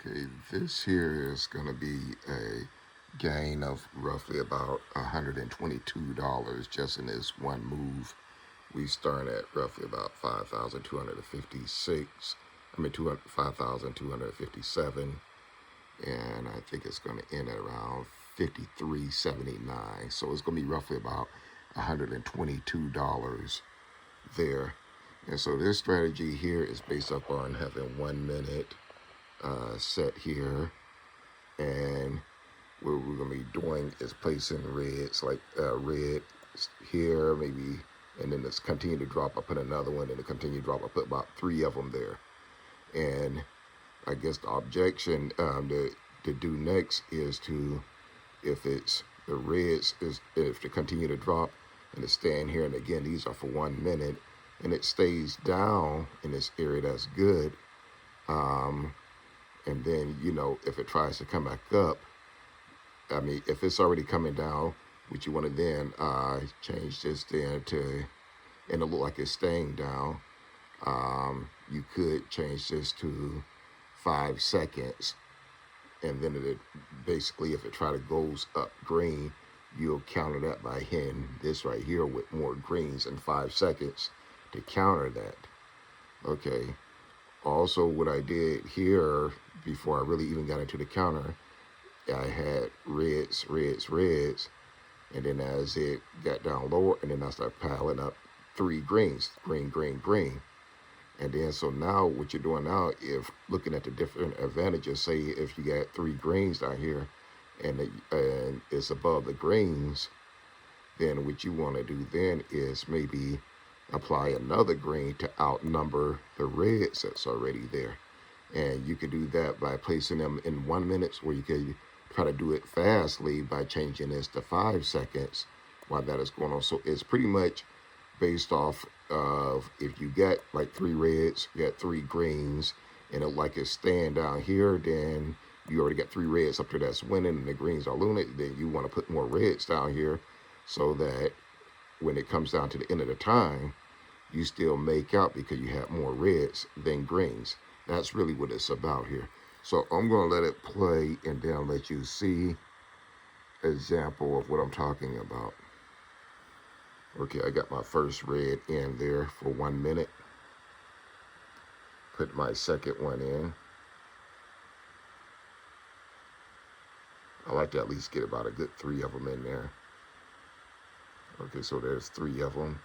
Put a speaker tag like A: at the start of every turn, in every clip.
A: Okay, this here is going to be a gain of roughly about $122 just in this one move. We start at roughly about 5,256. I mean, 5,257, and I think it's going to end at around 53.79. So it's going to be roughly about $122 there. And so this strategy here is based upon having 1 minute set here, and what we're going to be doing is placing reds, like red here, maybe, and then it's continue to drop. I put another one, and it continue to drop. I put about 3 of them there. And I guess the objection to do next is to, if it's the reds, is if they continue to drop and it's staying here, and again, these are for 1 minute, and it stays down in this area, that's good. And then, if it tries to come back up, I mean, if it's already coming down, what you want to then change this then to, and it look like it's staying down, you could change this to 5 seconds, and then it basically, if it try to goes up green, you'll counter that by hitting this right here with more greens in 5 seconds to counter that. Okay. Also, what I did here before I really even got into the counter, I had reds, and then as it got down lower, and then I started piling up 3 greens, green, green, green. And then so now what you're doing now, if looking at the different advantages, say if you got 3 greens down here and it's above the greens, then what you want to do then is maybe apply another green to outnumber the reds that's already there. And you could do that by placing them in 1 minute, or you could try to do it fastly by changing this to 5 seconds while that is going on. So it's pretty much based off of, if you got like 3 reds, you got 3 greens, and it like it's staying down here, then you already got 3 reds up there that's winning, and the greens are losing. Then you want to put more reds down here so that when it comes down to the end of the time, you still make out because you have more reds than greens. That's really what it's about here. So I'm going to let it play, and then I'll let you see an example of what I'm talking about. Okay, I got my first red in there for 1 minute. Put my second one in. I like to at least get about a good 3 of them in there. Okay, so there's 3 of them.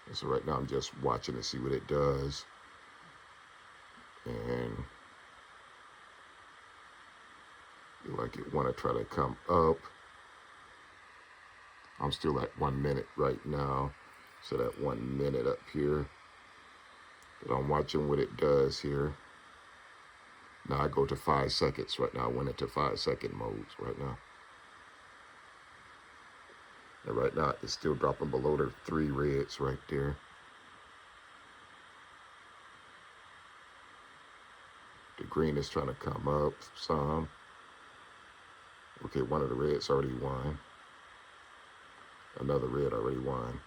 A: And so right now I'm just watching to see what it does. And like it want to try to come up. I'm still at 1 minute right now. So that 1 minute up here. But I'm watching what it does here. Now I go to 5 seconds right now. I went into 5-second modes right now. And right now it's still dropping below the 3 reds right there. The green is trying to come up some. Okay, one of the reds already won. Another red already won.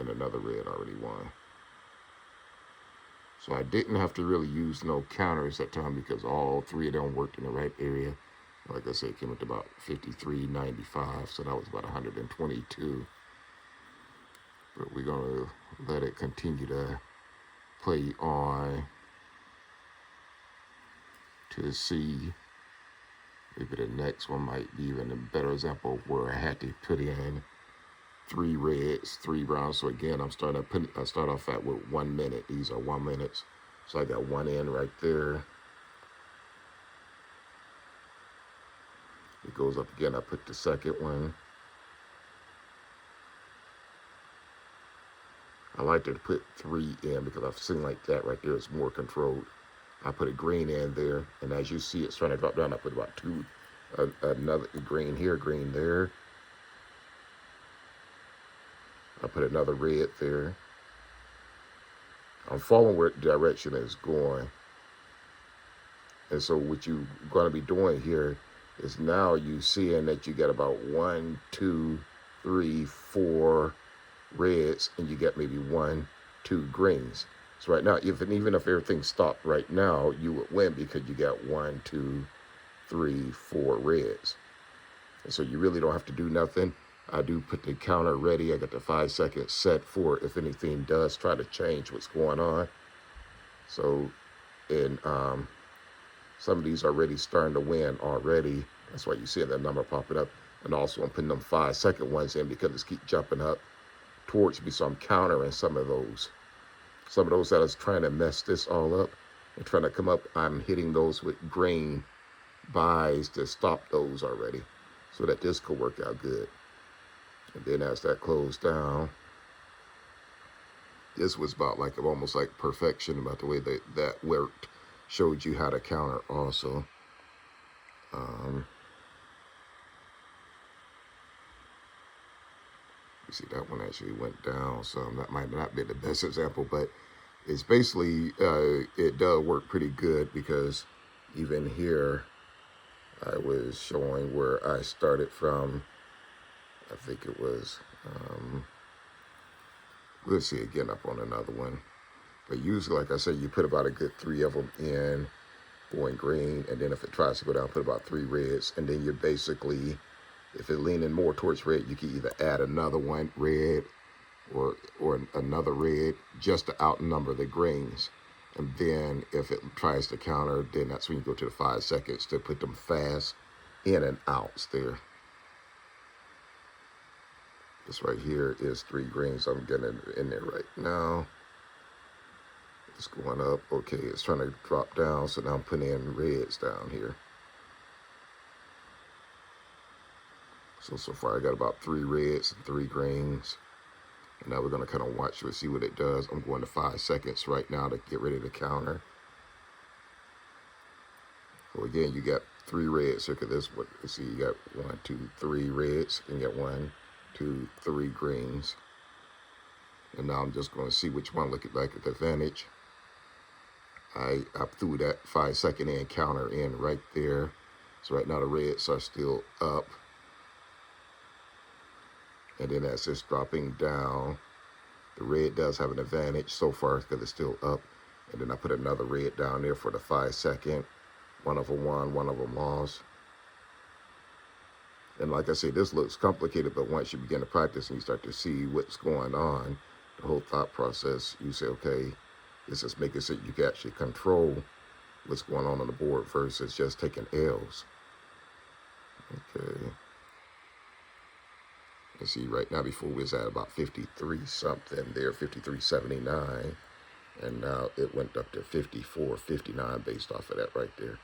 A: And another red already won. So I didn't have to really use no counters that time because all 3 of them worked in the right area. Like I said, it came up to about 53.95, so that was about 122. But we're going to let it continue to play on to see. Maybe the next one might be even a better example where I had to put in 3 reds, 3 browns. So again, I start off at with 1 minute. These are 1 minutes. So I got 1 in right there. It goes up again. I put the second one. I like to put 3 in because I've seen like that right there is more controlled. I put a green in there, and as you see it's trying to drop down, I put about 2, another green here, green there. I put another red there. I'm following where the direction is going. And so what you're going to be doing here is now you seeing that you got about 1, 2, 3, 4 reds, and you got maybe 1, 2 greens. So right now, even if everything stopped right now, you would win because you got 1, 2, 3, 4 reds. And so you really don't have to do nothing. I do put the counter ready. I got the 5 seconds set for if anything does try to change what's going on. So, and some of these are already starting to win already. That's why you see that number popping up. And also I'm putting them 5-second ones in because it's keep jumping up towards me. So I'm countering some of those. Some of those that is trying to mess this all up and trying to come up, I'm hitting those with green buys to stop those already so that this could work out good. And then as that closed down, this was about like almost like perfection about the way that worked. Showed you how to counter also. You see that one actually went down, so that might not be the best example, but it's basically, it does work pretty good because even here, I was showing where I started from. I think it was, let's see again up on another one. But usually, like I said, you put about a good 3 of them in, going green, and then if it tries to go down, put about 3 reds, and then you're basically, if it's leaning more towards red, you can either add another one red or another red just to outnumber the greens. And then if it tries to counter, then that's when you go to the 5 seconds to put them fast in and outs there. This right here is 3 greens. I'm getting in there right now. It's going up. Okay, it's trying to drop down, so now I'm putting in reds down here. So far I got about 3 reds and 3 greens. And now we're going to kind of watch to see what it does. I'm going to 5 seconds right now to get ready to counter. So again, you got 3 reds. Look at this one. Let's see, you got 1, 2, 3 reds, and you got 1, 2, 3 greens. And now I'm just going to see which one look like at the advantage. I threw that 5 second in counter in right there. So right now the reds are still up. And then as it's dropping down, the red does have an advantage so far because it's still up. And then I put another red down there for the 5 second. One of them won, one of them lost. And like I said, this looks complicated, but once you begin to practice and you start to see what's going on, the whole thought process, you say, okay, this is making so you can actually control what's going on the board versus just taking L's. Okay. You see right now, before we was at about 53 something there, 53.79, and now it went up to 54.59 based off of that right there.